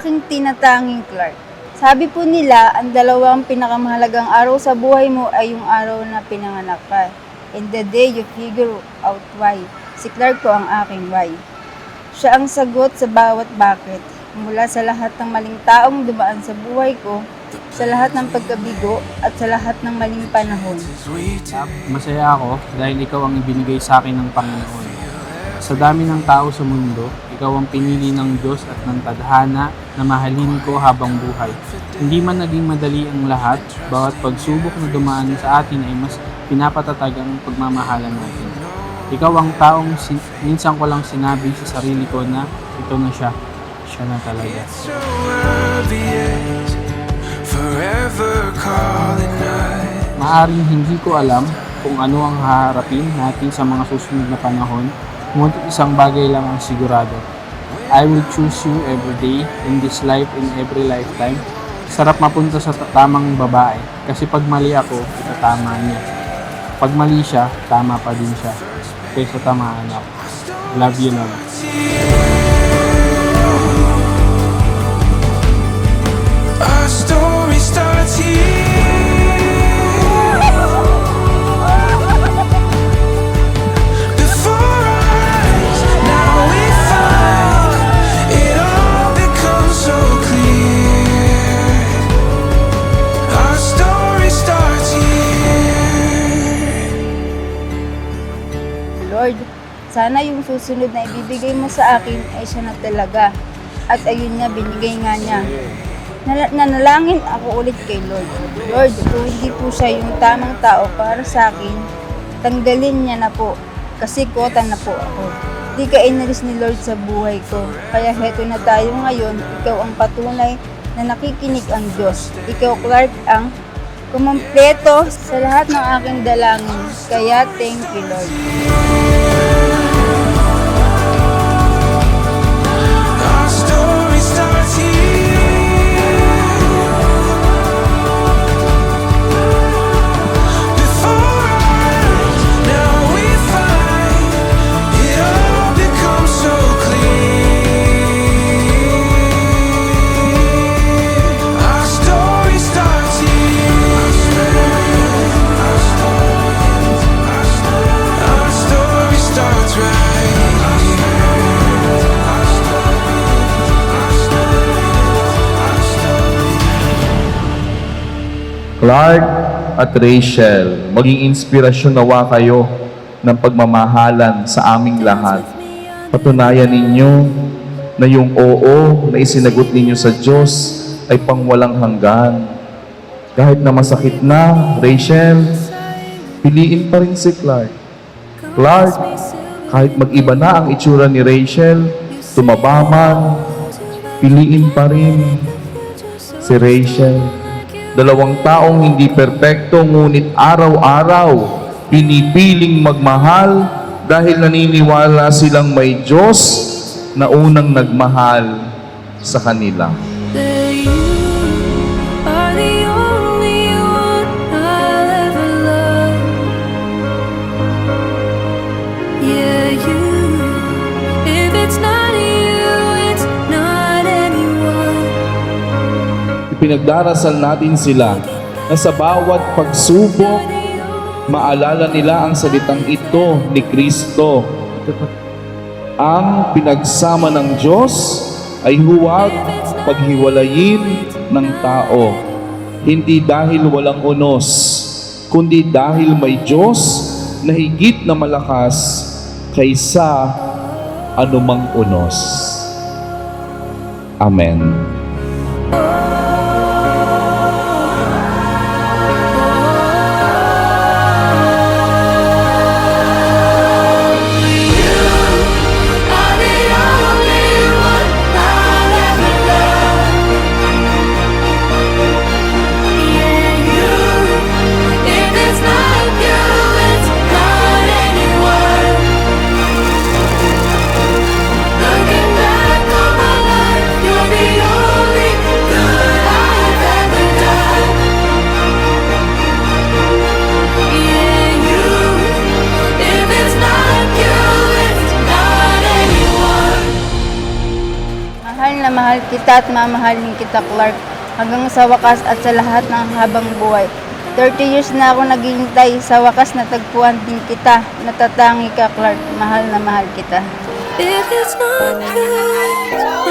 aking tinatanging Clark. Sabi po nila, ang dalawang pinakamahalagang araw sa buhay mo ay yung araw na pinanganak ka. And the day you figure out why. Si Clark po ang aking why. Siya ang sagot sa bawat bakit. Mula sa lahat ng maling taong dumaan sa buhay ko, sa lahat ng pagkabigo at sa lahat ng maling panahon. Masaya ako dahil ikaw ang ibinigay sa akin ng Panginoon. Sa dami ng tao sa mundo, ikaw ang pinili ng Diyos at ng tadhana na mahalin ko habang buhay. Hindi man naging madali ang lahat, bawat pagsubok na dumaan sa atin ay mas pinapatatag ang pagmamahalan natin. Ikaw ang taong minsan ko lang sinabi sa sarili ko na ito na siya. Siya na talaga. Maaring hindi ko alam kung ano ang haharapin natin sa mga susunod na panahon, ngunit isang bagay lang ang sigurado. I will choose you every day, in this life, in every lifetime. Sarap mapunta sa tamang babae, kasi pag mali ako, itatama niya. Pag mali siya, tama pa din siya. Kaysa tamaan ako. Love you, love. Our story starts here. Before our eyes, now we find it all becomes so clear. Our story starts here. Lord, sana yung susunod na ibibigay mo sa akin ay siya na talaga. At ayun nga, binigay nga niya. Nanalangin ako ulit kay Lord. Lord, kung hindi po siya yung tamang tao para sa akin, tanggalin niya na po. Kasi kota na po ako. Di ka inalis ni Lord sa buhay ko. Kaya heto na tayo ngayon, ikaw ang patunay na nakikinig ang Diyos. Ikaw, Clark, ang kumompleto sa lahat ng aking dalangin. Kaya thank you, Lord. Our story starts here. Before our eyes, now we find it all becomes so clear. Our story starts here. Our story starts right here. Clark at Rachel, maging inspirasyon nawa kayo ng pagmamahalan sa aming lahat. Patunayan ninyo na yung oo na isinagot ninyo sa Diyos ay pangwalang hanggan. Kahit na masakit na, Rachel, piliin pa rin si Clark. Clark, kahit mag-iba na ang itsura ni Rachel, tumaba man, piliin pa rin si Rachel. Dalawang taong hindi perpekto, ngunit araw-araw pinipiling magmahal dahil naniniwala silang may Diyos na unang nagmahal sa kanila. That you are the only one I'll ever love. Yeah, you. If it's not you, it's not anyone. Ipinagdarasal natin sila na sa bawat pagsubok, maalala nila ang salitang ito ni Kristo. Ang pinagsama ng Diyos ay huwag paghiwalayin ng tao. Hindi dahil walang unos, kundi dahil may Diyos na higit na malakas kaysa anumang unos. Amen. Looking back on my life, you're the only good kita at mamahalin kita, Clark, hanggang sa wakas at sa lahat ng habang buhay. 30 years na ako naghihintay, sa wakas natagpuan din kita. Natatangi ka, Clark, mahal na mahal kita. If it's not good,